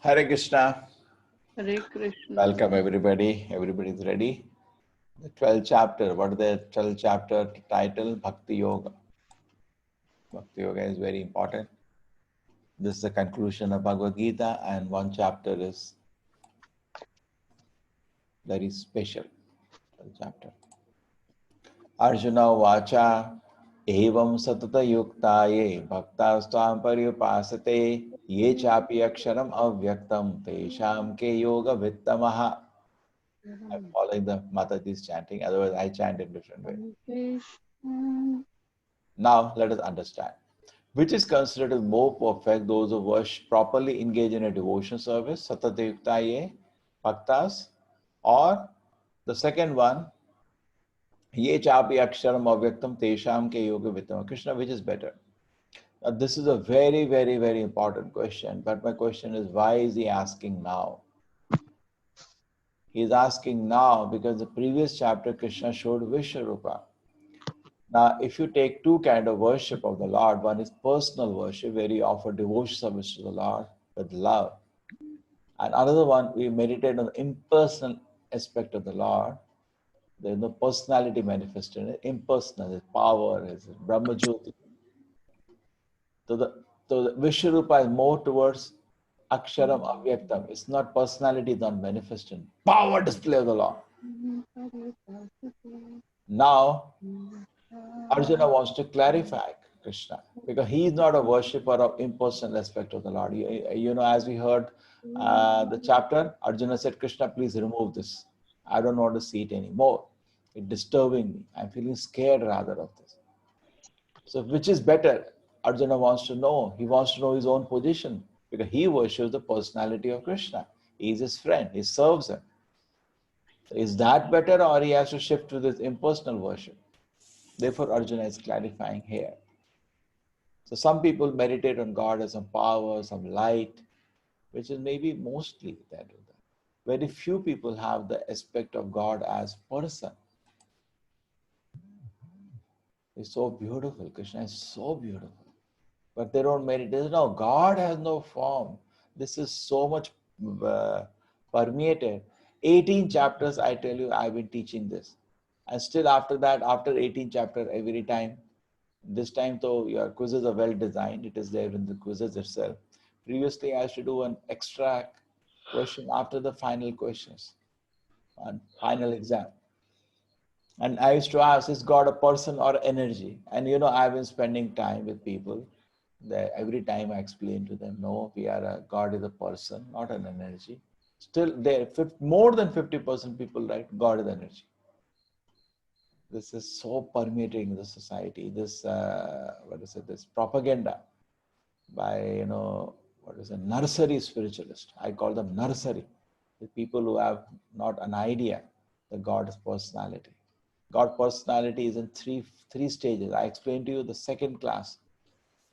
Hare Krishna. Hare Krishna. Welcome everybody. Everybody's ready. The 12th chapter. What is the 12th chapter title? Bhakti Yoga. Bhakti Yoga is very important. This is the conclusion of Bhagavad Gita, and one chapter is very special. 12th chapter. Arjuna Vacha Evam Satata Yuktaye Bhaktastam Paryupasate Ye Chapi Aksharam Avyaktam Tesham Ke Yoga Vittamaha. I'm following the Mataji's chanting, otherwise I chant in different way. Now let us understand. Which is considered as more perfect? Those who properly engage in a devotion service, Satatayuktaye, Bhaktas, or the second one, Ye Chapi Aksharam Avyaktam Tesham Ke Yoga Vittama. Krishna, which is better? Now, this is a very, very, very important question, but my question is, why is he asking now? He is asking now because the previous chapter Krishna showed Vishwarupa. Now, if you take two kinds of worship of the Lord, one is personal worship, where you offer devotion service to the Lord with love. And another one, we meditate on the impersonal aspect of the Lord. There is no personality manifested in it, impersonal, his power, his Brahma Jyoti. So the Vishwarupa is more towards Aksharam Avyaktam. It's not personality, it's not manifested. Power display of the Lord. Now, Arjuna wants to clarify Krishna because he is not a worshipper of impersonal aspect of the Lord. You know, as we heard the chapter, Arjuna said, Krishna, please remove this. I don't want to see it anymore. It's disturbing me. I'm feeling scared rather of this. So which is better? Arjuna wants to know. He wants to know his own position because he worships the personality of Krishna. He is his friend. He serves him. So is that better, or he has to shift to this impersonal worship? Therefore, Arjuna is clarifying here. So some people meditate on God as some power, some light, which is maybe mostly that. Very few people have the aspect of God as person. It's so beautiful. Krishna is so beautiful. But they don't meditate. No, God has no form. This is so much permeated. 18 chapters, I tell you, I've been teaching this. And still after that, after 18 chapters, every time, this time though your quizzes are well designed, it is there in the quizzes itself. Previously, I used to do an extra question after the final questions, and final exam. And I used to ask, is God a person or energy? And you know, I've been spending time with people that every time I explain to them, no, God is a person, not an energy. Still there, more than 50% people write God is energy. This is so permeating the society. This, this propaganda by, nursery spiritualist. I call them nursery. The people who have not an idea that God is personality. God personality is in three stages. I explained to you the second class.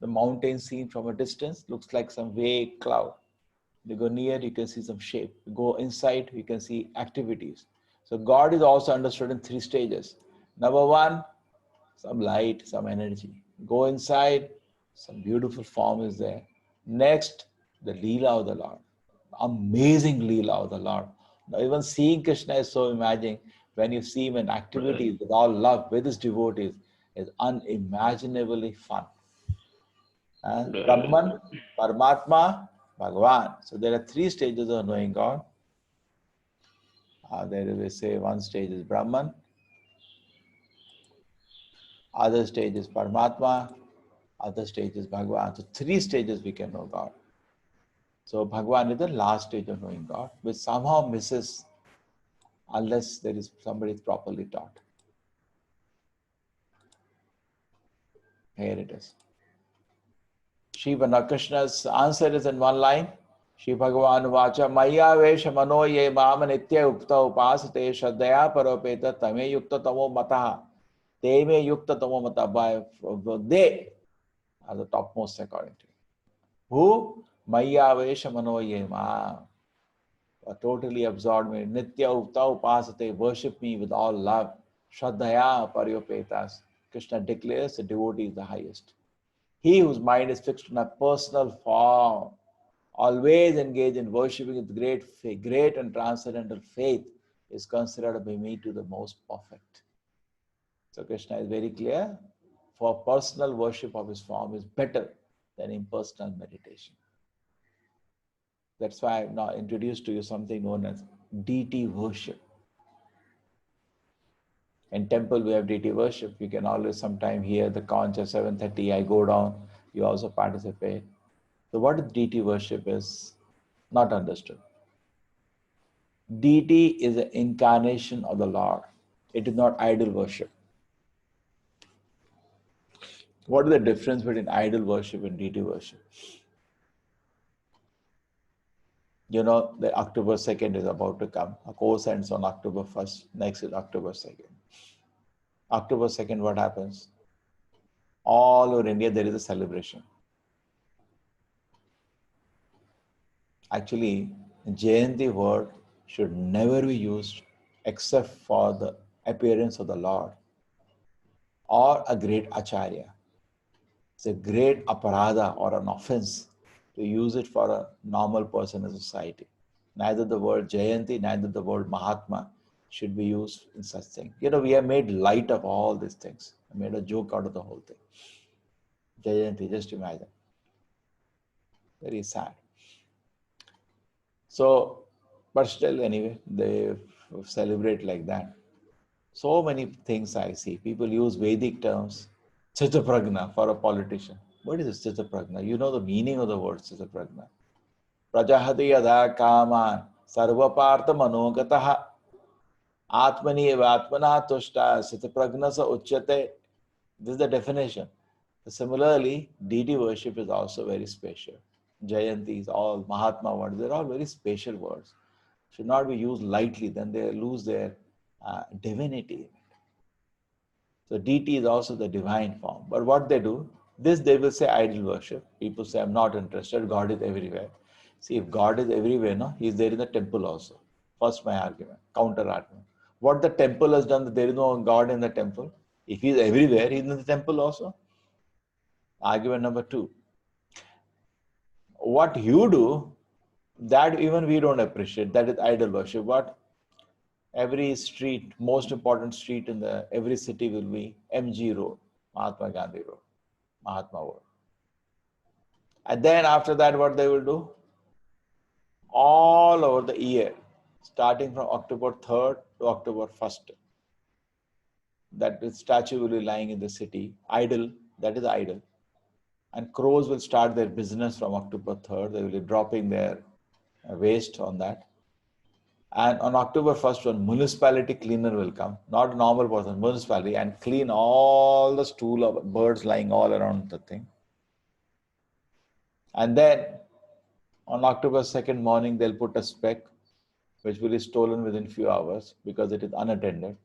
The mountain seen from a distance looks like some vague cloud. You go near, you can see some shape. You go inside, you can see activities. So God is also understood in three stages. Number one, some light, some energy. Go inside, some beautiful form is there. Next, the Leela of the Lord. Amazing Leela of the Lord. Now, even seeing Krishna is so amazing. When you see him in activities with all love, with his devotees, is unimaginably fun. Brahman, Paramatma, Bhagavan. So there are three stages of knowing God. There we say one stage is Brahman, other stage is Paramatma, other stage is Bhagavan. So three stages we can know God. So Bhagavan is the last stage of knowing God, which somehow misses unless there is somebody properly taught. Here it is. Shiva Krishna's answer is in one line. Shri Bhagavan Vacha Maya Vesha Mano Ye Mama Nitya Ukta Upasate Shraddhaya Paropeta Tame Yukta Tamo Mataha. Te me Yukta Tamo Mata. By they are the topmost according to you. Who? Maya Vesha Mano Ye Ma. Totally absorbed me. Nitya Ukta Upasate. Worship me with all love. Shraddhaya Paryopetas. Krishna declares the devotee is the highest. He whose mind is fixed on a personal form. always engage in worshipping with great and transcendental faith is considered by me to the most perfect. So Krishna is very clear. For personal worship of his form is better than impersonal meditation. That's why I've now introduced to you something known as deity worship. In temple, we have deity worship. You can always sometime hear the conch at 7:30. I go down. You also participate. So what deity worship is not understood. Deity is an incarnation of the Lord. It is not idol worship. What is the difference between idol worship and deity worship? You know, the October 2nd is about to come. A course ends on October 1st. Next is October 2nd. October 2nd, what happens? All over India, there is a celebration. Actually, Jayanti word should never be used except for the appearance of the Lord or a great Acharya. It's a great aparada or an offense to use it for a normal person in society. Neither the word Jayanti, neither the word Mahatma should be used in such thing. You know, we have made light of all these things. I made a joke out of the whole thing. Jayanti, just imagine. Very sad. So, but still, anyway, they celebrate like that. So many things I see. People use Vedic terms, Chittapragna for a politician. What is Chittapragna? You know the meaning of the word Chittapragna. Prajahati yada kaman sarvapartha manogataha atmani eva atmana tushta Chittapragna sa uchyate. This is the definition. Similarly, deity worship is also very special. Jayantis, all Mahatma words, they're all very special words. Should not be used lightly, then they lose their divinity. So deity is also the divine form. But what they do, this they will say idol worship. People say, I'm not interested, God is everywhere. See, if God is everywhere, no, He is there in the temple also. First my argument, counter argument. What the temple has done, that there is no God in the temple. If He is everywhere, He is in the temple also. Argument number two. What you do, that even we don't appreciate. That is idol worship. What? Every street, most important street in the every city will be MG Road, Mahatma Gandhi Road, Mahatma Road. And then after that, what they will do? All over the year, starting from October 3rd to October 1st, that statue will be lying in the city, idle, that is idle. And crows will start their business from October 3rd. They will be dropping their waste on that. And on October 1st, one municipality cleaner will come, not a normal person, municipality, and clean all the stool of birds lying all around the thing. And then on October 2nd morning, they'll put a speck, which will be stolen within few hours because it is unattended.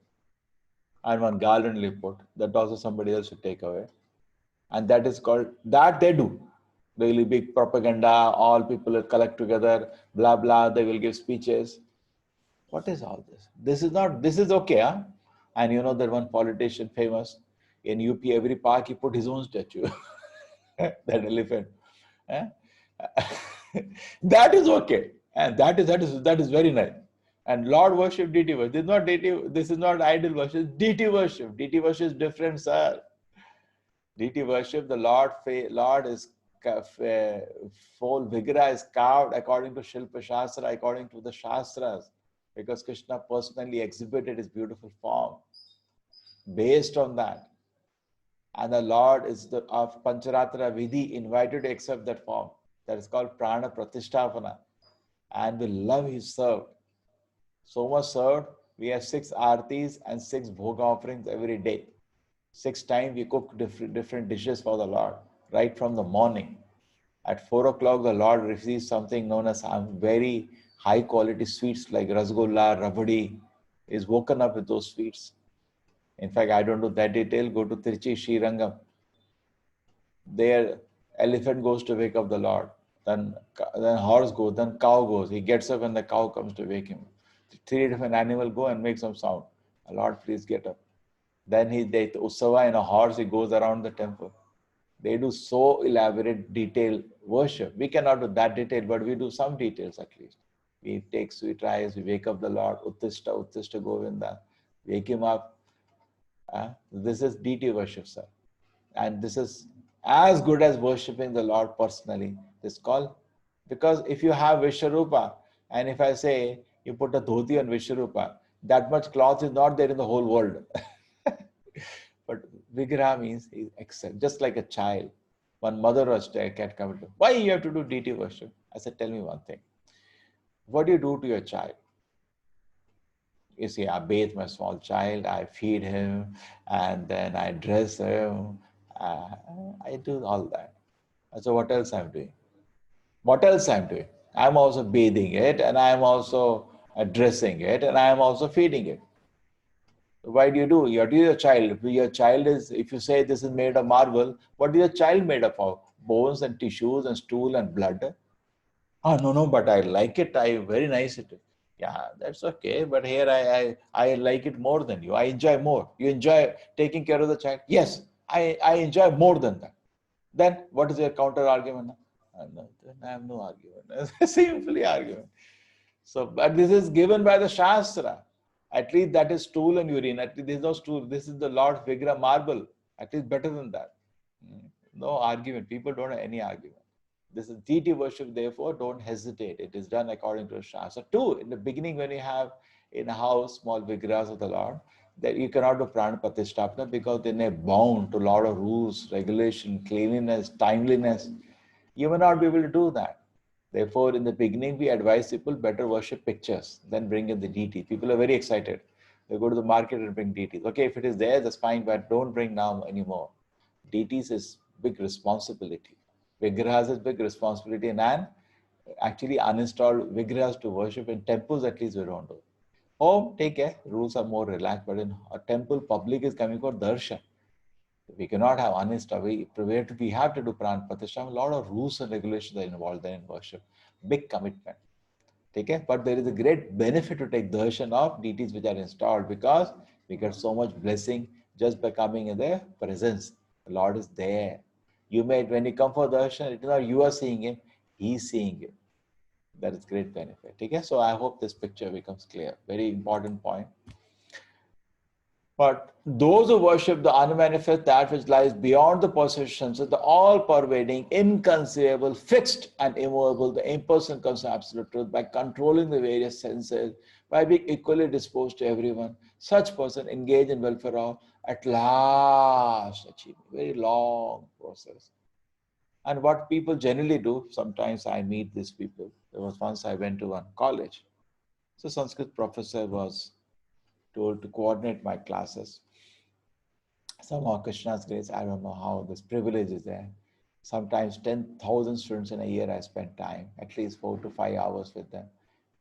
And one garland will be put, that also somebody else should take away. And that is called, that they do. Really big propaganda, all people will collect together, blah, blah, they will give speeches. What is all this? This is okay, huh? And you know that one politician famous in UP, every park he put his own statue. That elephant. Eh? That is okay. And that is very nice. And Lord worship, deity worship. This is not idol worship, deity worship. Deity worship is different, sir. Deity worship, the Lord is full Vigra is carved according to Shilpa Shastra, according to the Shastras, because Krishna personally exhibited his beautiful form based on that. And the Lord is of Pancharatra Vidhi invited to accept that form. That is called Prana Pratishtapana. And we love His served. So much served, we have 6 artis and 6 bhoga offerings every day. 6 times we cook different dishes for the Lord, right from the morning. At 4 o'clock, the Lord receives something known as very high quality sweets like rasgulla, rabdi. Is woken up with those sweets. In fact, I don't know that detail. Go to Trichy, Srirangam. There, elephant goes to wake up the Lord. Then horse goes, then cow goes. He gets up and the cow comes to wake him. 3 different animals go and make some sound. Lord, please get up. Then they Ussava in a horse, he goes around the temple. They do so elaborate, detailed worship. We cannot do that detail, but we do some details at least. We take sweet rice, we wake up the Lord, Uttishta, Uttishta Govinda, wake him up. This is deity worship, sir. And this is as good as worshipping the Lord personally. This call, because if you have Vishwarupa, and if I say you put a dhoti on Vishwarupa, that much cloth is not there in the whole world. But Vigraha means he accept, just like a child. One mother or child can come to, why you have to do deity worship? I said, tell me one thing. What do you do to your child? You see, I bathe my small child, I feed him, and then I dress him. Uh, I do all that. So what else I'm doing? What else I'm doing? I'm also bathing it, and I'm also dressing it, and I'm also feeding it. Why do you do? You do your child. Your child is, if you say this is made of marble, what is your child made of? Bones and tissues and stool and blood. Oh, no, no, but I like it. I very nice it is. Yeah, that's okay. But here I like it more than you. I enjoy more. You enjoy taking care of the child. Yes, I enjoy more than that. Then what is your counter argument? No, then I have no argument. Simply argument. So, but this is given by the Shastra. At least that is stool and urine. At least there is no stool. This is the Lord Vigra marble. At least better than that. No argument. People don't have any argument. This is deity worship, therefore don't hesitate. It is done according to the Shastra. Two, in the beginning when you have in a house small Vigrahas of the Lord, that you cannot do Prana Pratisthapana because they are bound to a lot of rules, regulation, cleanliness, timeliness. You may not be able to do that. Therefore, in the beginning, we advise people better worship pictures than bring in the deity. People are very excited. They go to the market and bring deities. Okay, if it is there, that's fine, but don't bring now anymore. Deities is big responsibility. Vigrahas is big responsibility, and actually uninstalled Vigrahas to worship in temples, at least we don't do. Home, take care, rules are more relaxed, but in a temple, public is coming for darshan. We cannot have uninstalled. We have to do pran pratishtha. A lot of rules and regulations are involved there in worship. Big commitment. Okay? But there is a great benefit to take darshan of deities which are installed because we get so much blessing just by coming in their presence. The Lord is there. You may, when you come for darshan, it is not you are seeing him, he is seeing you. That is great benefit. Okay? So I hope this picture becomes clear. Very important point. But those who worship the unmanifest, that which lies beyond the perceptions, the all-pervading, inconceivable, fixed and immovable, the impersonal comes to absolute truth by controlling the various senses, by being equally disposed to everyone. Such person engage in welfare of at last achieve. Very long process. And what people generally do, sometimes I meet these people. There was once I went to one college. So Sanskrit professor was told to coordinate my classes. Somehow Krishna's grace, I don't know how this privilege is there. Sometimes 10,000 students in a year I spend time, at least 4 to 5 hours with them,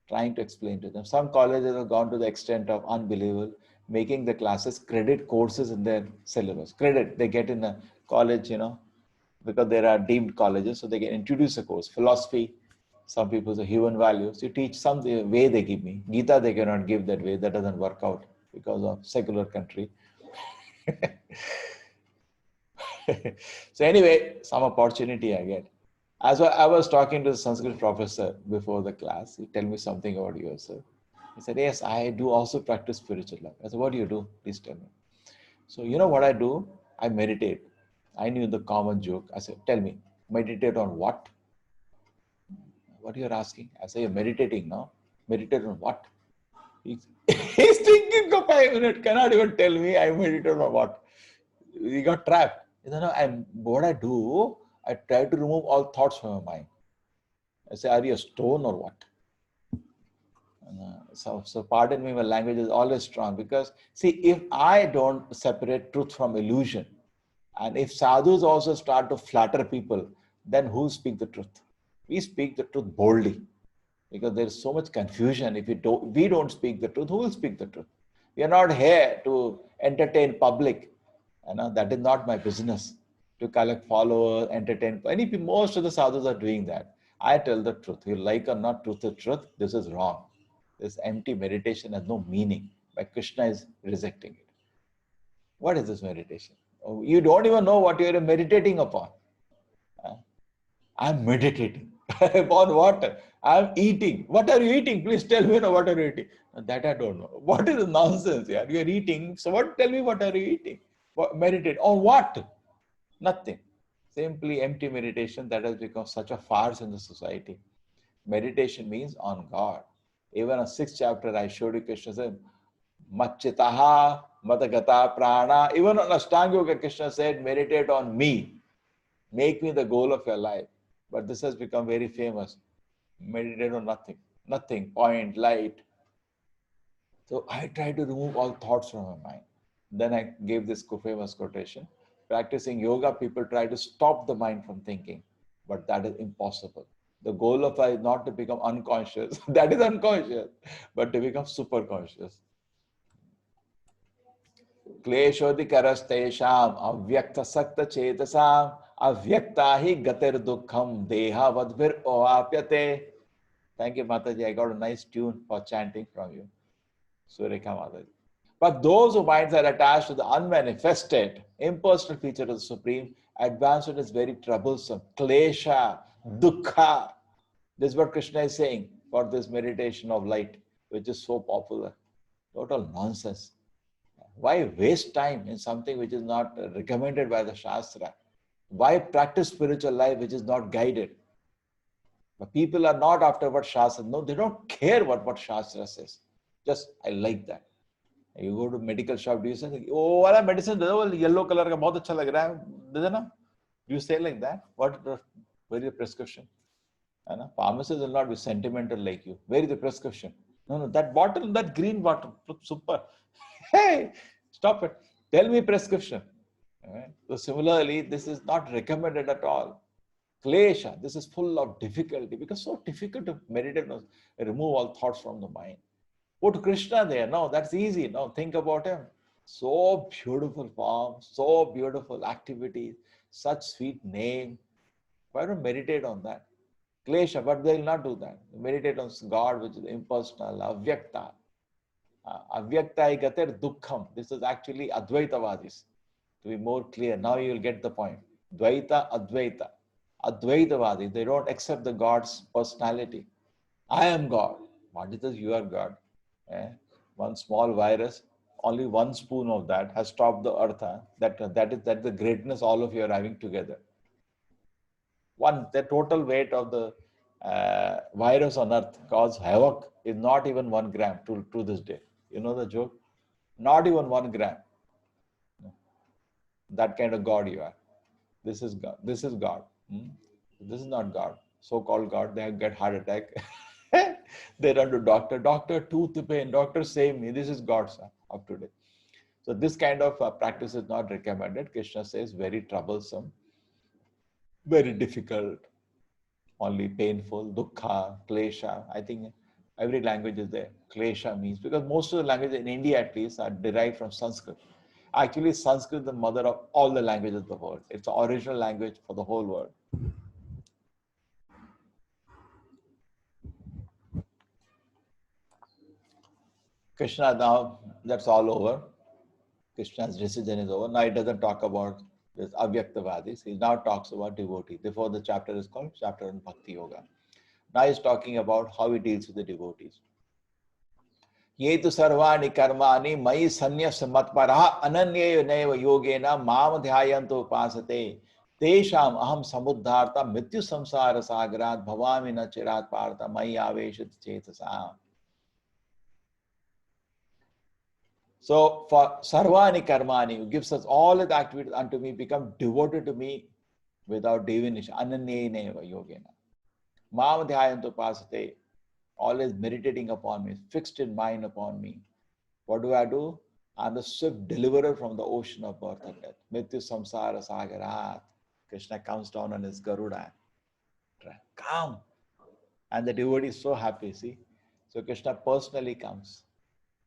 trying to explain to them. Some colleges have gone to the extent of unbelievable, making the classes credit courses in their syllabus. Credit, they get in a college, because there are deemed colleges, so they can introduce a course. Philosophy, some people say human values. You teach some way they give me. Gita, they cannot give that way. That doesn't work out because of secular country. So anyway, some opportunity I get. As I was talking to the Sanskrit professor before the class, he tell me something about yourself. He said, yes, I do also practice spiritual life. I said, what do you do? Please tell me. So you know what I do? I meditate. I knew the common joke. I said, tell me, meditate on what? What you're asking? I say, you're meditating now. Meditate on what? He's thinking for 5 minutes, cannot even tell me I meditate on what. He got trapped. What I do, I try to remove all thoughts from my mind. I say, are you a stone or what? So pardon me, my language is always strong because, see, if I don't separate truth from illusion, and if sadhus also start to flatter people, then who speak the truth? We speak the truth boldly because there is so much confusion. If we don't speak the truth, who will speak the truth? We are not here to entertain public. That is not my business to collect followers, entertain. Most of the sadhus are doing that. I tell the truth. You like or not, truth is truth. This is wrong. This empty meditation has no meaning. But Krishna is rejecting it. What is this meditation? You don't even know what you're meditating upon. I'm meditating. Upon what? I'm eating. What are you eating? Please tell me now what are you eating? That I don't know. What is the nonsense? Yeah, you're eating. So what? Tell me what are you eating? What, meditate on what? Nothing. Simply empty meditation that has become such a farce in the society. Meditation means on God. Even a sixth chapter I showed you, Krishna said, Machitaha, Matagata, Prana. Even on Ashtanga Yoga, Krishna said, meditate on me. Make me the goal of your life. But this has become very famous. Meditate on nothing. Nothing. Point, light. So I try to remove all thoughts from my mind. Then I gave this famous quotation. Practicing yoga, people try to stop the mind from thinking. But that is impossible. The goal of life is not to become unconscious. That is unconscious. But to become super conscious. क्लेशोदिकरस्तेषाम् अव्यक्तसक्त चेतसाम् अव्यक्ता हि गतिर दुःखम देहावद्भिर ओवाप्यते. Thank you, Mataji. I got a nice tune for chanting from you, Sureka Mataji. But those whose minds are attached to the unmanifested, impersonal feature of the Supreme, advancement is very troublesome. Klesha, dukkha. This is what Krishna is saying for this meditation of light, which is so popular. Total nonsense. Why waste time in something which is not recommended by the Shastra? Why practice spiritual life which is not guided? But people are not after what Shastra. No, they don't care what Shastra says. Just, I like that. You go to medical shop, do you say, oh, wala medicine, yellow color ka bahut acha lag raha hai. Do you say like that? Where is the prescription? Pharmacists will not be sentimental like you. Where is the prescription? No, that bottle, that green bottle, looks super. Hey, stop it. Tell me prescription. Right? So similarly, this is not recommended at all. Klesha, this is full of difficulty because so difficult to meditate, remove all thoughts from the mind. Put Krishna there. No, that's easy. No, think about him. So beautiful form, so beautiful activities, such sweet name. Why don't meditate on that? Klesha, but they will not do that. Meditate on God, which is impersonal, avyakta. Avyakta gatir dukkham. This is actually Advaitavadis. To be more clear, now you will get the point. Dvaita, Advaita. Advaitavadis, they don't accept the God's personality. I am God. What is this? You are God. One small virus, only one spoon of that has stopped the earth. That is the greatness all of you are having together. The total weight of the virus on earth cause havoc is not even 1 gram to this day. You know the joke? Not even 1 gram. That kind of God you are. This is God. This is God. This is not God. So-called God, they get heart attack. They run to doctor. Doctor, tooth pain. Doctor, save me. This is God, sir, of today. So this kind of practice is not recommended. Krishna says very troublesome, very difficult, only painful, dukkha, klesha. I think every language is there. Klesha means, because most of the languages in India at least are derived from Sanskrit. Actually, Sanskrit is the mother of all the languages of the world. It's the original language for the whole world. Krishna, now that's all over. Krishna's decision is over. Now he doesn't talk about this Avyaktavadis. He now talks about devotee. Therefore, the chapter is called Chapter on Bhakti Yoga. Now he's talking about how he deals with the devotees. Ye tu sarvani karmani mai sanyas matparaha ananyeyo neva yogena mam dhyayanto upasate tesham aham samuddharta mrityu samsara sagrat bhavami na chirat parta mai aveshat chetasam. So for Sarvani Karmani, who gives us all his activities unto me, become devoted to me without divination. Ananyena yogena. Mam dhyayanto pasate, always meditating upon me, fixed in mind upon me. What do? I'm the swift deliverer from the ocean of birth and death. Mrityu samsara sagarat. Krishna comes down on his Garuda. Come. And the devotee is so happy, see. So Krishna personally comes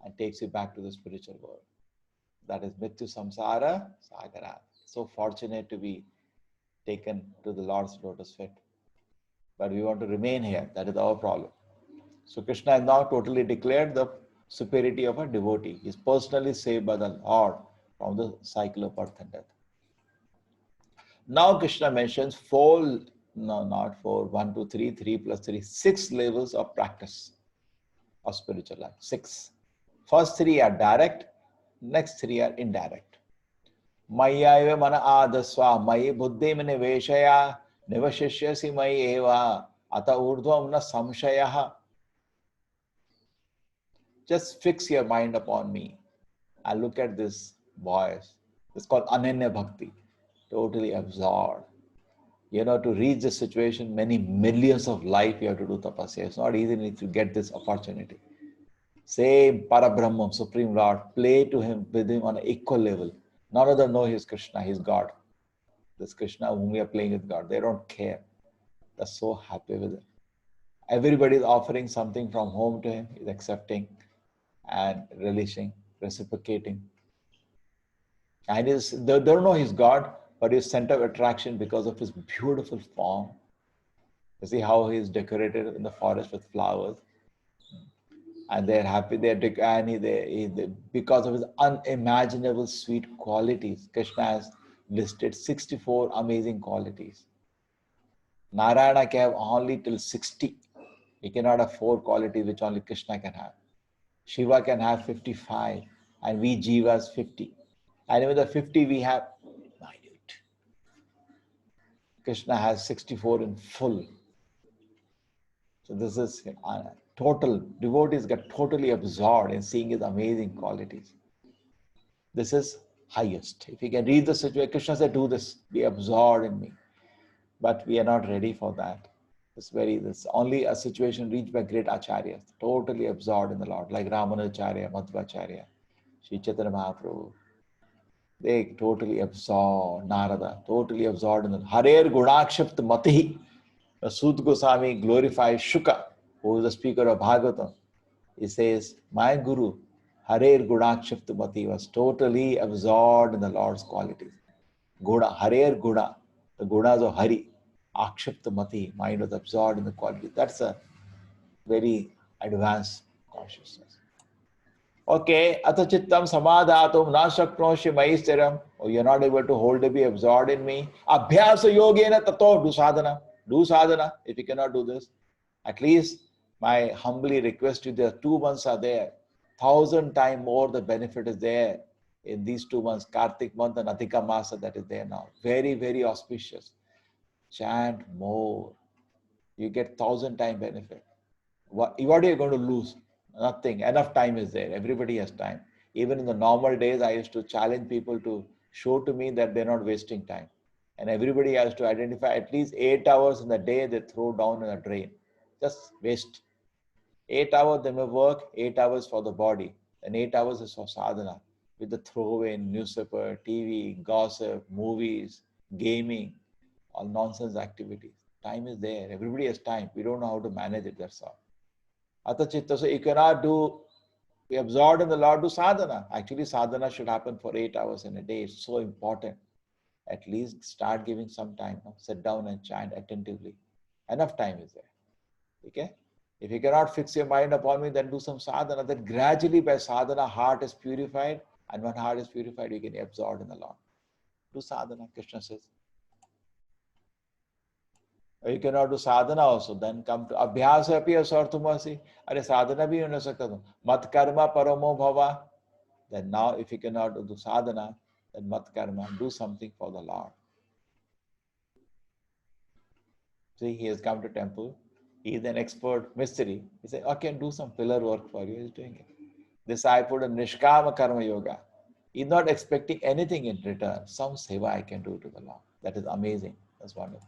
and takes you back to the spiritual world. That is Mrityu Samsara Sagara. So fortunate to be taken to the Lord's lotus feet. But we want to remain here. That is our problem. So Krishna has now totally declared the superiority of a devotee. He is personally saved by the Lord from the cycle of birth and death. Now Krishna mentions four, no, not four, 1, 2, 3, 3 plus 3, 6 levels of practice of spiritual life. 6. First 3 are direct, next 3 are indirect. Maya mana adaswa, mayi buddhi mane veshaya, nivashishyasi mayi eva, ata urdhvam na samshayaha. Just fix your mind upon me and look at this voice. It's called Ananya Bhakti, totally absorbed. To reach this situation, many millions of life you have to do tapasya. It's not easy to get this opportunity. Same Parabrahman, Supreme Lord, play to him with him on an equal level. None of them know he's Krishna, he's God. This Krishna whom we are playing with God, they don't care. They're so happy with it. Everybody is offering something from home to him, he's accepting and releasing, reciprocating. And they don't know he's God, but he's center of attraction because of his beautiful form. You see how he's decorated in the forest with flowers. And they're happy, because of his unimaginable sweet qualities. Krishna has listed 64 amazing qualities. Narayana can have only till 60. He cannot have 4 qualities which only Krishna can have. Shiva can have 55, and we Jivas 50. And even the 50 we have minute. Krishna has 64 in full. So this is total, devotees get totally absorbed in seeing his amazing qualities. This is highest. If you can read the situation, Krishna said, do this, be absorbed in me. But we are not ready for that. This only a situation reached by great acharyas, totally absorbed in the Lord, like Ramanacharya, Madhvacharya, Sri Chaitanya Mahaprabhu. They totally absorbed, Narada, totally absorbed in the Harer Gunakshapt Mati. Sut Goswami glorifies Shuka, who is the speaker of Bhagavatam. He says, my Guru, Harer Gunakshapt Mati, was totally absorbed in the Lord's qualities. Guna, Harer Guna, the Gunas of Hari, Akshapta Mati, mind was absorbed in the qualities. That's a very advanced consciousness. Okay, atachittam samadhatum na shaknoshi maistiram. Oh, you're not able to hold to be absorbed in me. Abhyasa yogena tato do sadhana. Do sadhana. If you cannot do this, at least my humbly request you, there 2 months are there. 1,000 times more the benefit is there in these 2 months. Kartik month and Adhika Masa that is there now. Very, very auspicious. Chant more. You get 1,000 times benefit. What are you going to lose? Nothing. Enough time is there. Everybody has time. Even in the normal days, I used to challenge people to show to me that they're not wasting time. And everybody has to identify at least 8 hours in the day they throw down in a drain. Just waste. 8 hours they may work, 8 hours for the body, and 8 hours is for sadhana. With the throwaway in newspaper, TV, gossip, movies, gaming, all nonsense activities. Time is there. Everybody has time. We don't know how to manage it, that's all. Atachitta, so you cannot be absorbed in the Lord, do sadhana. Actually, sadhana should happen for 8 hours in a day. It's so important. At least start giving some time. Sit down and chant attentively. Enough time is there. Okay? If you cannot fix your mind upon me, then do some sadhana. Then gradually by sadhana, heart is purified. And when heart is purified, you can be absorbed in the Lord. Do sadhana, Krishna says. Or you cannot do sadhana also, then come to abhyasa api asarthumasi. Are sadhana bhi ho sakta. Mat karma paramo bhava. Then now if you cannot do sadhana, then mat karma, do something for the Lord. See, he has come to temple. He is an expert mystery. He said, I can do some pillar work for you. He's doing it. This I put a nishkama karma yoga. He's not expecting anything in return. Some seva I can do to the Lord. That is amazing. That's wonderful.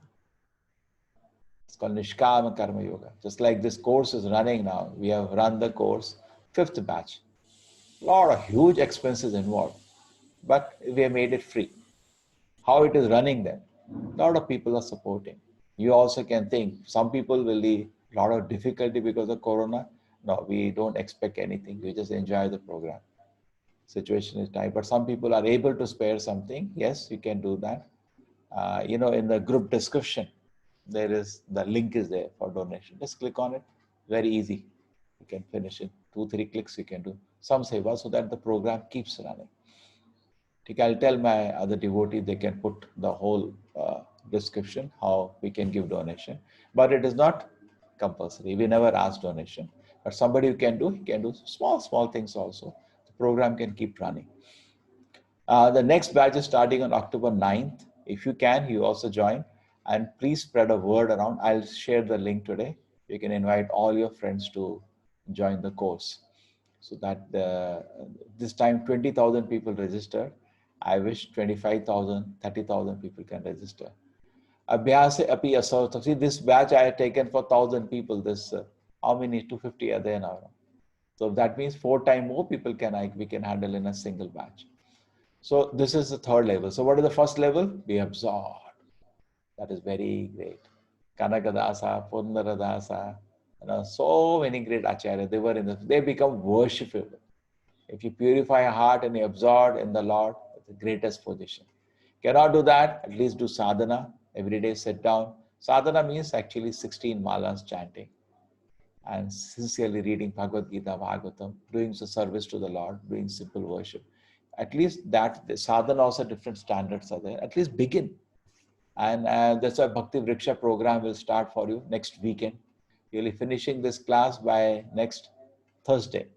It's called Nishkama Karma Yoga. Just like this course is running now, we have run the course, 5th batch. A lot of huge expenses involved, but we have made it free. How it is running then? A lot of people are supporting. You also can think, some people will be a lot of difficulty because of Corona. No, we don't expect anything. We just enjoy the program. Situation is tight, but some people are able to spare something. Yes, you can do that. In the group description, the link is there for donation. Just click on it. Very easy. You can finish it. 2-3 clicks you can do. Some seva so that the program keeps running. I'll tell my other devotees they can put the whole description how we can give donation, but it is not compulsory. We never ask donation, but somebody who can do, he can do small things also. The program can keep running. The next batch is starting on October 9th. If you can, you also join, and please spread a word around. I'll share the link today. You can invite all your friends to join the course. So that this time 20,000 people registered. I wish 25,000, 30,000 people can register. Abhyase api asartha. See, this batch I had taken for 1,000 people. This how many? 250 are there now. So that means 4 times more people we can handle in a single batch. So this is the third level. So what is the first level? Be absorbed. That is very great. Kanakadasa, Pundaradasa, so many great acharyas. They become worshipable. If you purify your heart and you absorb in the Lord, it's the greatest position. Cannot do that, at least do sadhana. Every day sit down. Sadhana means actually 16 malas chanting and sincerely reading Bhagavad Gita, Bhagavatam, doing the service to the Lord, doing simple worship. At least that, the sadhana also different standards are there. At least begin. And that's why Bhakti Vriksha program will start for you next weekend. You'll be finishing this class by next Thursday.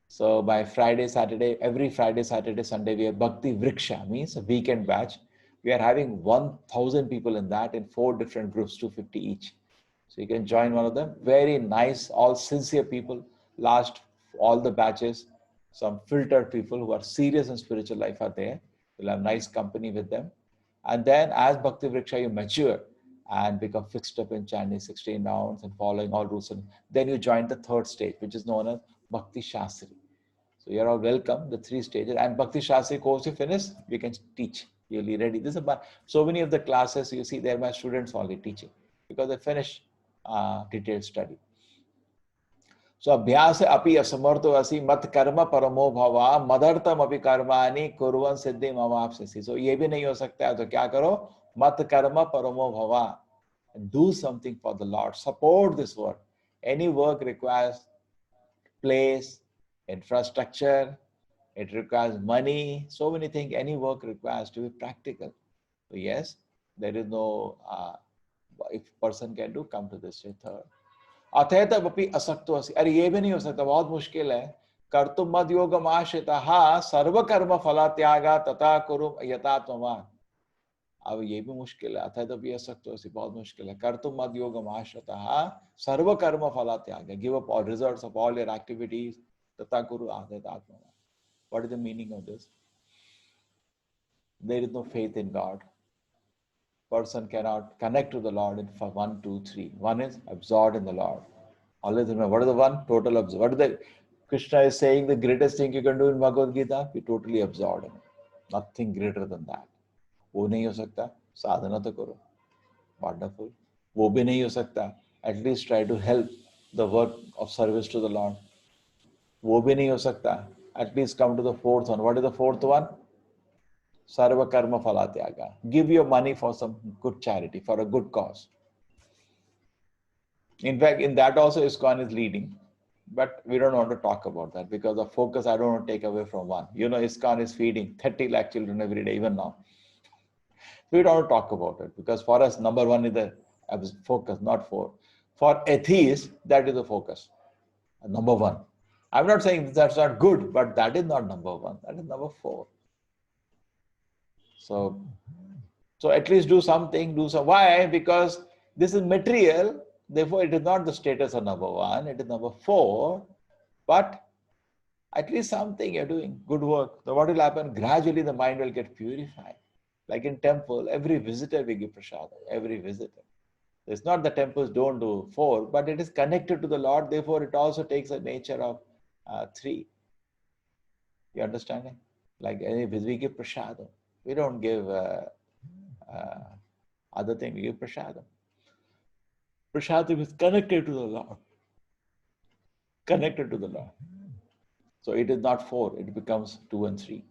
So by Friday, Saturday, every Friday, Saturday, Sunday, we have Bhakti Vriksha, means a weekend batch. We are having 1,000 people in that in 4 different groups, 250 each. So you can join one of them. Very nice, all sincere people. Last all the batches, some filtered people who are serious in spiritual life are there. You'll have nice company with them. And then as Bhakti Vriksha, you mature and become fixed up in chanting 16 rounds and following all rules. And then you join the third stage, which is known as Bhakti Shastri. So you're all welcome, the 3 stages. And Bhakti Shastri course you finish, we can teach. You'll be ready. This is so many of the classes you see there, my students only teaching because they finish detailed study. So abhyas api asamartho asi mat karma paramo bhava madartam api karmani kurvan siddhi mamapsasi. So ये भी नहीं हो सकता है तो क्या करो? mat karma paramo bhava. Do something for the Lord. Support this work. Any work requires place, infrastructure, it requires money, so many things. Any work requires to be practical. So yes, there is no, if person can do, come to this third. अथेत अपि असक्तो असि. अरे ये भी नहीं हो सकता, बहुत मुश्किल है. कर्तुम मद योगम आश्रितः सर्व कर्म फला त्यागा तथा कुरु यथात्मवान्. अब ये भी मुश्किल है. अथेत अपि असक्तो असि, बहुत मुश्किल है. कर्तुम मद योगम आश्रितः सर्व कर्म फला त्यागा. Give up all results of all your activities तथा कुरु यथात्मवान्. What is the meaning of this? There is no faith in God. Person cannot connect to the Lord in 1, 2, 3. One is absorbed in the Lord. Always remember, what is the one? Total absorb. What is the Krishna is saying the greatest thing you can do in Bhagavad Gita? Be totally absorbed in it. Nothing greater than that. वो नहीं हो सकता, साधना तो करो. Wonderful. वो भी नहीं हो सकता. At least try to help the work of service to the Lord. वो भी नहीं हो सकता. At least come to the fourth one. What is the fourth one? Sarva karma phala tyaga. Give your money for some good charity, for a good cause. In fact, in that also ISKCON is leading. But we don't want to talk about that because the focus I don't want to take away from one. You know, ISKCON is feeding 30 lakh children every day, even now. We don't want to talk about it because for us, number one is the focus, not for. For atheists, that is the focus. Number one. I'm not saying that's not good, but that is not number one. That is number 4. So at least do something, why? Because this is material, therefore it is not the status of number 1, it is number 4, but at least something you're doing, good work. So what will happen? Gradually the mind will get purified. Like in temple, every visitor we give prasadam, every visitor. It's not the temples don't do 4, but it is connected to the Lord, therefore it also takes a nature of 3. You understanding? Like we give prasadam. We don't give other thing, we give prasadam. Prasadam is connected to the Lord. Connected to the Lord. So it is not 4, it becomes 2 and 3.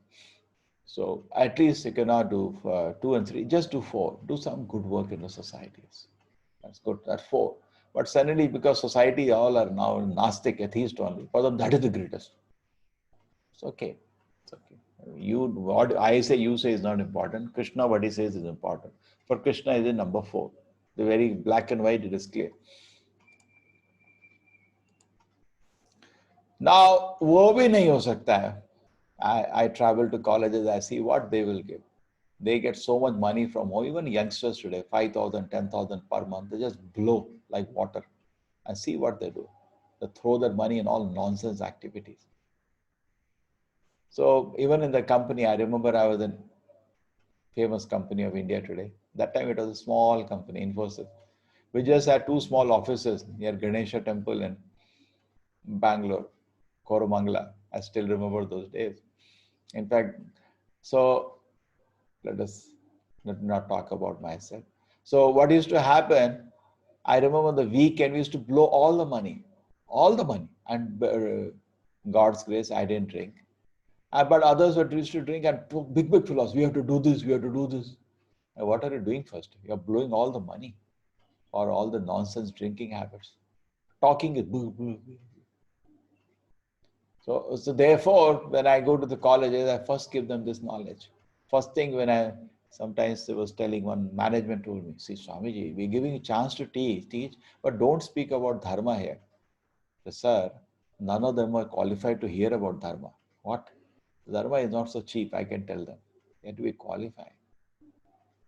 So at least you cannot do 2 and 3, just do 4. Do some good work in the societies. That's good, that's 4. But suddenly because society all are now Gnostic, atheist only, for them that is the greatest. It's okay. It's okay. What I say, you say is not important. Krishna, what he says is important. For Krishna is in number 4. The very black and white, it is clear. Now, वो भी नहीं हो सकता है. I travel to colleges, I see what they will give. They get so much money from home. Even youngsters today, 5,000, 10,000 per month, they just blow like water. And see what they do. They throw that money in all nonsense activities. So even in the company, I remember I was in famous company of India today. That time it was a small company, Infosys. We just had 2 small offices near Ganesha Temple in Bangalore, Koromangala. I still remember those days. In fact, so let us not talk about myself. So what used to happen, I remember the weekend we used to blow all the money. And God's grace, I didn't drink. But others were used to drink and big philosophy. We have to do this, we have to do this. And what are you doing first? You're blowing all the money for all the nonsense drinking habits. Talking is boo, boo, boo. So therefore, when I go to the colleges, I first give them this knowledge. First thing sometimes I was telling one management told me, see Swamiji, we're giving you a chance to teach, but don't speak about dharma here. So, sir, none of them are qualified to hear about dharma. What? Dharma is not so cheap, I can tell them. They have to be qualified.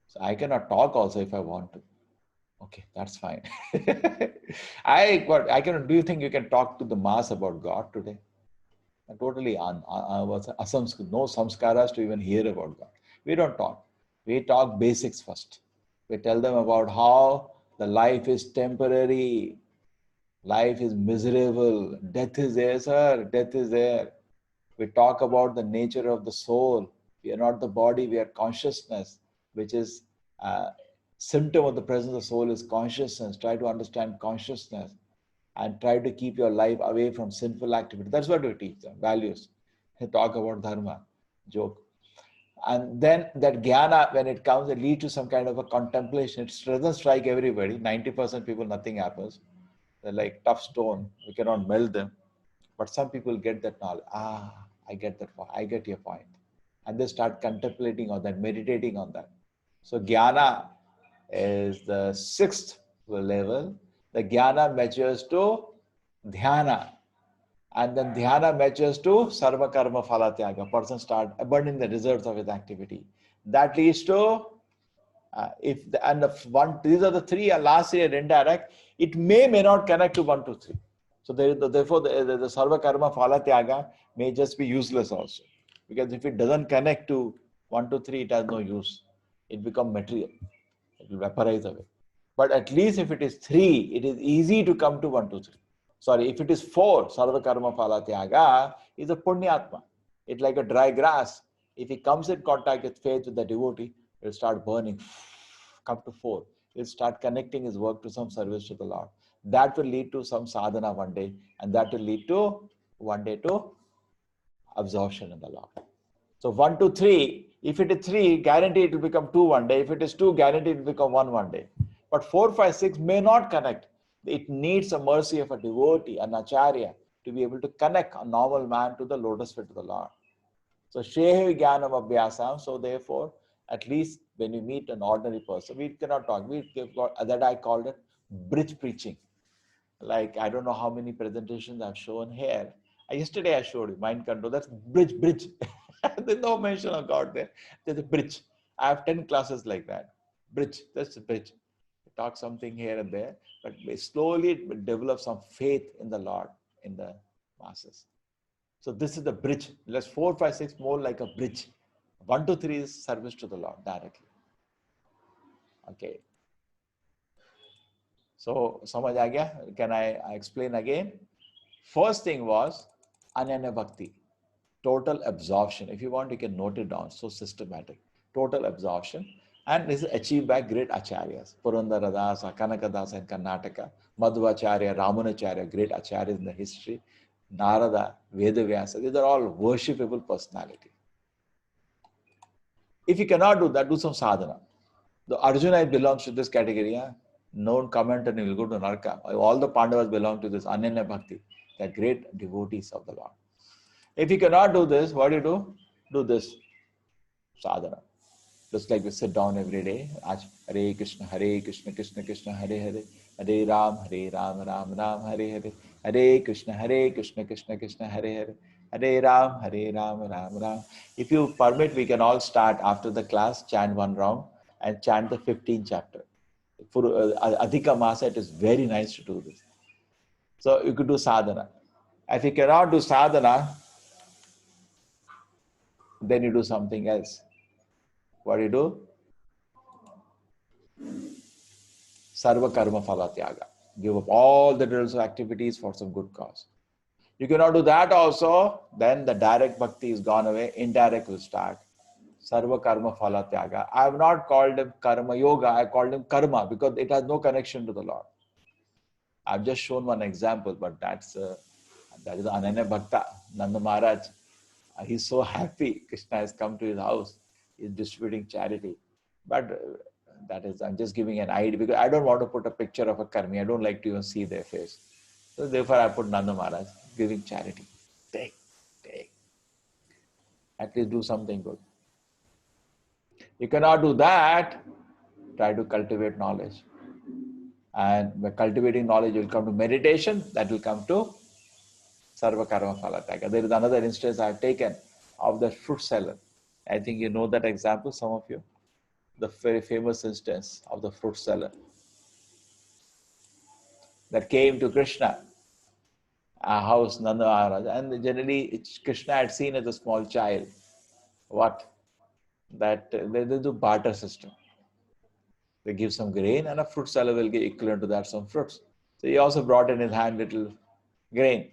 So I cannot talk also if I want to. Okay, that's fine. Do you think you can talk to the mass about God today? Totally no samskaras to even hear about God. We don't talk. We talk basics first. We tell them about how the life is temporary. Life is miserable. Death is there, sir. Death is there. We talk about the nature of the soul. We are not the body, we are consciousness, which is a symptom of the presence of the soul is consciousness. Try to understand consciousness and try to keep your life away from sinful activity. That's what we teach them, values. We talk about dharma, joke. And then that jnana, when it comes, it leads to some kind of a contemplation. It doesn't strike everybody. 90% people, nothing happens. They're like tough stone. We cannot melt them. But some people get that knowledge. I get that point. I get your point. And they start contemplating on that, meditating on that. So jnana is the 6th level. The jnana matures to dhyana. And then dhyana matures to sarva karma phala tyaga. Person start abandoning the results of his activity. That leads to these are the 3 last year indirect. It may not connect to 1 to 3. So therefore, the sarva karma phala tyaga may just be useless also. Because if it doesn't connect to 1 to 3, it has no use. It becomes material. It will vaporize away. But at least if it is 3, it is easy to come to 1 to 3. Sorry, if it is 4, sarva karma phala tyaga is a punyatma. It's like a dry grass. If he comes in contact with faith with the devotee, it will start burning. Come to 4. He'll start connecting his work to some service to the Lord. That will lead to some sadhana one day, and that will lead to one day to absorption in the Lord. So 1 to 3, if it is 3, guaranteed it will become 2 one day. If it is 2, guaranteed it will become 1 one day. But 4, 5, 6 may not connect. It needs the mercy of a devotee, an acharya, to be able to connect a normal man to the lotus feet of the Lord. So Shehe Jnanam Abhyasam. So therefore, at least when you meet an ordinary person, we cannot talk. That I called it bridge preaching. Like, I don't know how many presentations I've shown here. Yesterday I showed you mind control. That's bridge. There's no mention of God there. There's a bridge. I have 10 classes like that. Bridge. That's a bridge. Talk something here and there, but slowly develop some faith in the Lord in the masses. So this is the bridge. Let's 4, 5, 6 more like a bridge. 1 to 3 is service to the Lord directly. Okay. So samajh aa gaya? Can I explain again? First thing was Ananya Bhakti, total absorption. If you want, you can note it down. So systematic, total absorption. And this is achieved by great acharyas. Purandaradasa, Kanakadasa in Karnataka, Madhvacharya, Ramanacharya, great acharyas in the history, Narada, Vedavyasa. These are all worshipable personality. If you cannot do that, do some sadhana. The Arjuna belongs to this category. Yeah? No comment and he will go to Naraka. All the Pandavas belong to this Ananya Bhakti. They are great devotees of the Lord. If you cannot do this, what do you do? Do this sadhana. Just like we sit down every day. Hare Krishna, Krishna Krishna, Hare Hare, Hare Ram, Ram Ram, Hare Hare, Hare Krishna, Krishna Krishna, Hare Hare, Hare Ram, Ram Ram. If you permit, we can all start after the class, chant one round and chant the 15th chapter. For Adhika Masa, it is very nice to do this. So you could do sadhana. If you cannot do sadhana, then you do something else. What do you do? Sarva karma phala tyaga. Give up all the drills of activities for some good cause. You cannot do that also, then the direct bhakti is gone away, indirect will start. Sarva karma phala tyaga. I have not called him karma yoga, I called him karma because it has no connection to the Lord. I've just shown one example, but that is Ananya Bhakta, Nanda Maharaj. He's so happy Krishna has come to his house. He's distributing charity. But that is, I'm just giving an idea because I don't want to put a picture of a karmi. I don't like to even see their face. So therefore I put Nanda Maharaj giving charity. Take. At least do something good. You cannot do that. Try to cultivate knowledge. And by cultivating knowledge, you will come to meditation. That will come to Sarva Karma Phala Tyaga. There is another instance I have taken of the fruit seller. I think you know that example, some of you. The very famous instance of the fruit seller that came to Krishna, a house, Nanda Maharaj. And generally, Krishna had seen as a small child what? That they do barter system. They give some grain and a fruit seller will give equivalent to that some fruits. So he also brought in his hand little grain.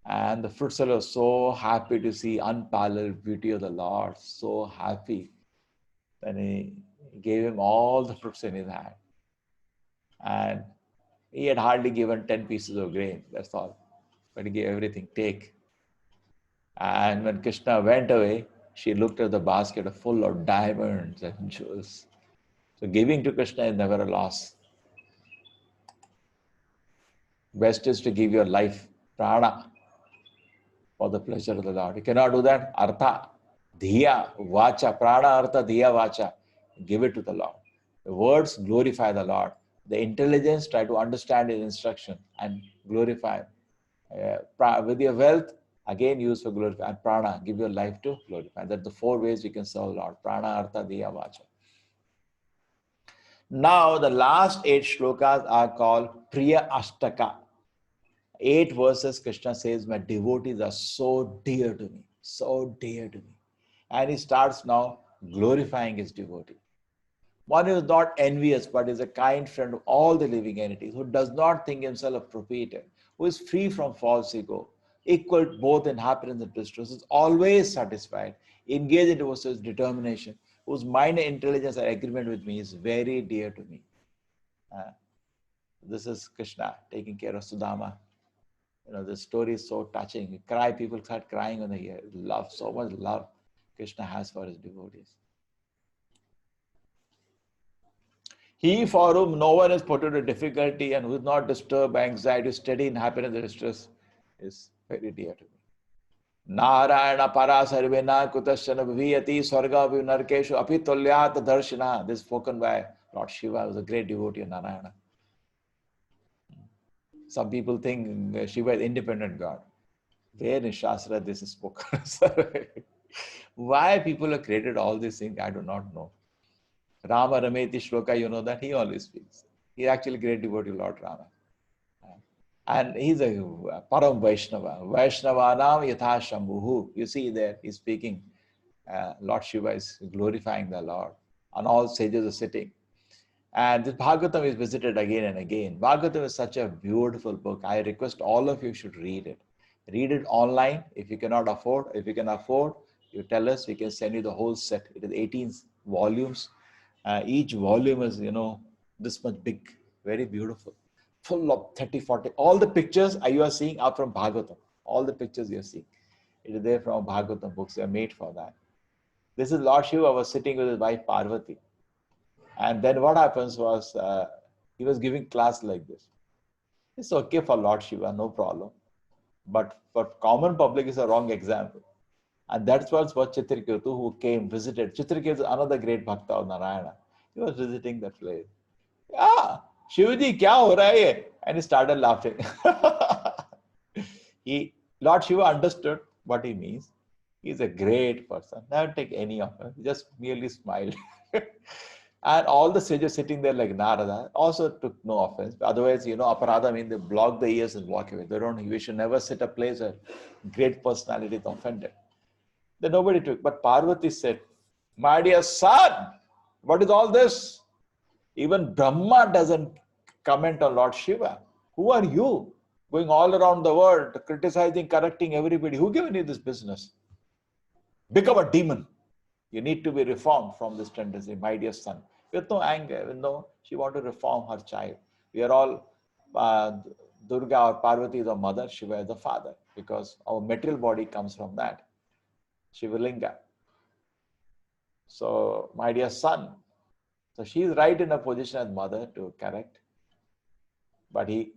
And the fruit seller was so happy to see unparalleled beauty of the Lord, so happy. Then he gave him all the fruits in his hand. And he had hardly given 10 pieces of grain, that's all. But he gave everything, take. And when Krishna went away, she looked at the basket full of diamonds and jewels. So giving to Krishna is never a loss. Best is to give your life, prana, for the pleasure of the Lord. You cannot do that. Artha, dhiya, vacha, prana, artha, dhiya, vacha. Give it to the Lord. The words glorify the Lord. The intelligence, try to understand His instruction and glorify. With your wealth, again use for glorify. And prana, give your life to glorify. That's the 4 ways we can serve the Lord. Prana, artha, dhiya, vacha. Now, the last 8 shlokas are called Priya Ashtaka. 8 verses, Krishna says, my devotees are so dear to me, so dear to me. And he starts now glorifying his devotee. One who is not envious, but is a kind friend of all the living entities, who does not think himself a proprietor, who is free from false ego, equal both in happiness and distress, is always satisfied, engaged in devotion's determination, whose mind and intelligence are agreement with me, is very dear to me. This is Krishna taking care of Sudama. You know, the story is so touching. You cry, people start crying on the ear. Love, so much love Krishna has for his devotees. He for whom no one is put into difficulty and who is not disturbed by anxiety, steady in happiness and distress, is very dear to me. Narayana para sarvena kutashana viviyati swarga vinarkeshu apitulyat darshana. This is spoken by Lord Shiva, who was a great devotee of Narayana. Some people think Shiva is independent God. Where in Shastra this is spoken? Why people have created all these things, I do not know. Rama Rameti Shloka, you know that he always speaks. He's actually a great devotee of Lord Rama. And he's a Param Vaishnava. Vaishnavanam Yatha Shambhuhu. You see there, he's speaking. Lord Shiva is glorifying the Lord. And all sages are sitting. And this Bhagavatam is visited again and again. Bhagavatam is such a beautiful book. I request all of you should read it. Read it online if you cannot afford. If you can afford, you tell us, we can send you the whole set. It is 18 volumes. Each volume is, this much big, very beautiful, full of 30, 40. All the pictures you are seeing are from Bhagavatam. All the pictures you are seeing. It is there from Bhagavatam books. They are made for that. This is Lord Shiva was sitting with his wife Parvati. And then what happens was, he was giving class like this. It's okay for Lord Shiva, no problem. But for common public, it's a wrong example. And that's what Chitraketu who came, visited. Chitraketu is another great bhakta of Narayana. He was visiting that place. Ah, Shivaji, kya ho raha hai? And he started laughing. Lord Shiva understood what he means. He's a great person. Never take any of it. He just merely smiled. And all the sages sitting there like Narada also took no offense. Otherwise, aparadha means they block the ears and walk away. They don't, we should never sit a place where great personality is offended. Then nobody took. But Parvati said, my dear son, what is all this? Even Brahma doesn't comment on Lord Shiva. Who are you? Going all around the world, criticizing, correcting everybody. Who gave you this business? Become a demon. You need to be reformed from this tendency, my dear son. With no anger, with no, she wanted to reform her child. We are all, Durga or Parvati is the mother, Shiva is the father, because our material body comes from that, Shivalinga. So, my dear son, so she is right in a position as mother to correct, but he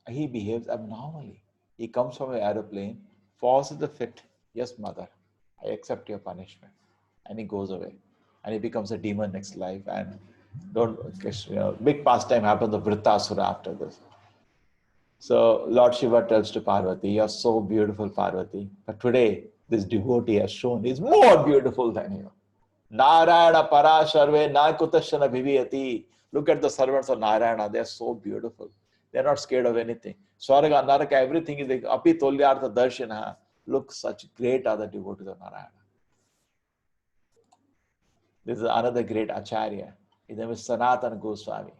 behaves abnormally. He comes from an aeroplane, falls in the fit. Yes, mother, I accept your punishment. And he goes away. And he becomes a demon next life. And big pastime happens of Vrittasura after this. So Lord Shiva tells to Parvati, you're so beautiful, Parvati. But today, this devotee has shown he's more beautiful than you. Narayana Parasharve Nakutashana Viviyati. Look at the servants of Narayana. They're so beautiful. They're not scared of anything. Swarga, Naraka, everything is like Api Tolyartha Darshana. Look, such great are the devotees of Narayana. This is another great Acharya. His name is Sanatana Goswami.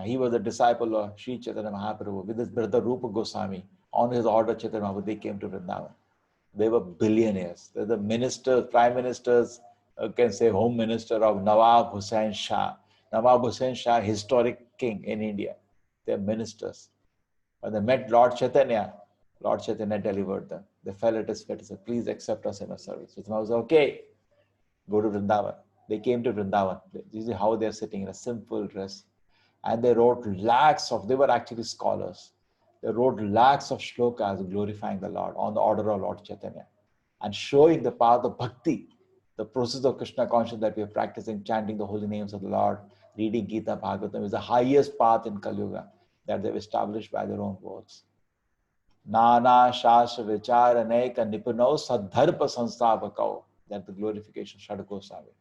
He was a disciple of Sri Chaitanya Mahaprabhu with his brother Rupa Goswami. On his order, Chaitanya Mahaprabhu, they came to Vrindavan. They were billionaires. They're the ministers, prime ministers, you can say home minister of Nawab Hussain Shah. Nawab Hussain Shah, historic king in India. They're ministers. When they met Lord Chaitanya delivered them. They fell at his feet and said, please accept us in our service. Chaitanya was okay. Go to Vrindavan. They came to Vrindavan. This is how they're sitting in a simple dress. And they wrote they were actually scholars. They wrote lakhs of shlokas glorifying the Lord on the order of Lord Chaitanya and showing the path of bhakti, the process of Krishna consciousness that we are practicing, chanting the holy names of the Lord, reading Gita, Bhagavatam is the highest path in Kali Yuga that they've established by their own words. Nana Shastra Vichara Naika Nipano Sadharpa Sansthavakao. That's the glorification of Shad Goswami.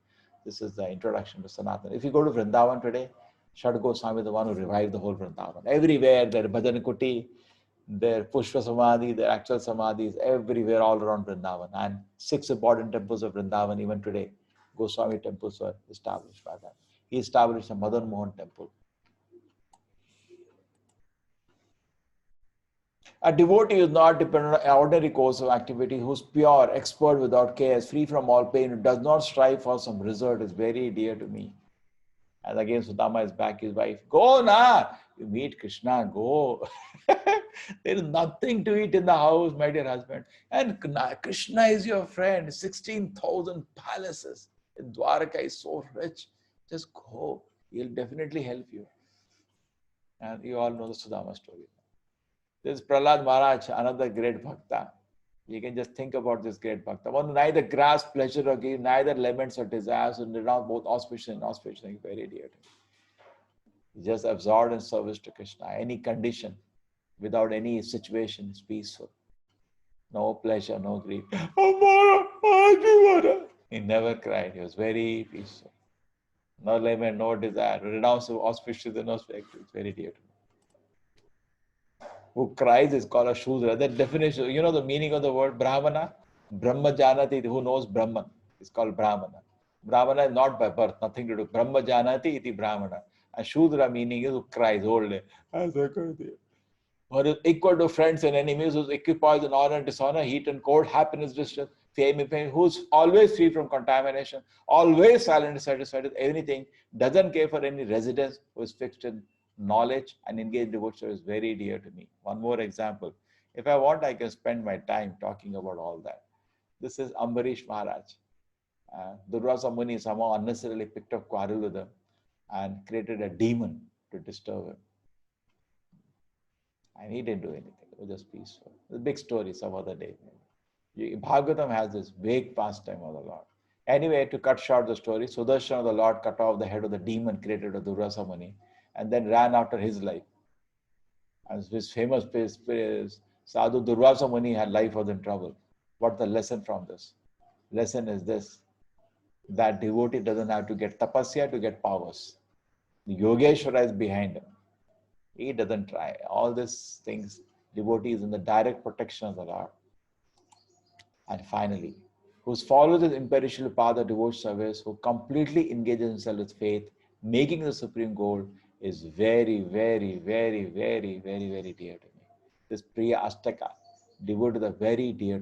This is the introduction to Sanatana. If you go to Vrindavan today, Shad Goswami is the one who revived the whole Vrindavan. Everywhere, their Bhajan Kuti, their Pushpa Samadhi, their actual Samadhis, everywhere all around Vrindavan. And 6 important temples of Vrindavan, even today, Goswami temples were established by them. He established a Madan Mohan temple. A devotee is not dependent on an ordinary course of activity, who's pure, expert without cares, free from all pain, who does not strive for some result, is very dear to me. And again, Sudama is back, his wife. Go na! You meet Krishna, go. There is nothing to eat in the house, my dear husband. And Krishna is your friend. 16,000 palaces. Dwaraka is so rich. Just go. He'll definitely help you. And you all know the Sudama story. This is Prahlad Maharaj, another great bhakta. You can just think about this great bhakta. One neither grasp pleasure or give, neither laments or desires, and renounce both auspicious and inauspicious. Very dear to me. Just absorbed in service to Krishna. Any condition, without any situation, is peaceful. No pleasure, no grief. He never cried. He was very peaceful. No lament, no desire. Renounce auspicious and inauspicious. It's very dear to me. Who cries is called a Shudra. That definition, you know the meaning of the word Brahmana? Brahma Janati, who knows Brahman, is called Brahmana. Brahmana is not by birth, nothing to do. Brahma Janati iti Brahmana. And Shudra meaning is who cries old day. Or is equal to friends and enemies, who's equipoised in honor and dishonor, heat and cold, happiness, distress, fame and pain, who's always free from contamination, always silent and satisfied with anything, doesn't care for any residence, who is fixed in knowledge and engaged devotion, is very dear to me. One more example. If I want, I can spend my time talking about all that. This is Ambarish Maharaj. Durvasa Muni somehow unnecessarily picked up quarrel with him and created a demon to disturb him. And he didn't do anything. It was just peaceful. It's a big story some other day. Bhagavatam has this vague pastime of the Lord. Anyway, to cut short the story, Sudarshan of the Lord cut off the head of the demon created of Durvasa Muni and then ran after his life. And his famous is Sadhu Durvasa Muni had life was in trouble. What's the lesson from this? Lesson is this, that devotee doesn't have to get tapasya to get powers. The Yogeshwara is behind him. He doesn't try. All these things, devotee is in the direct protection of the Lord. And finally, who follows his imperishable path of devotion service, who completely engages himself with faith, making the supreme goal, is very, very, very, very, very, very dear to me. This Priya Astaka, devoted, the very dear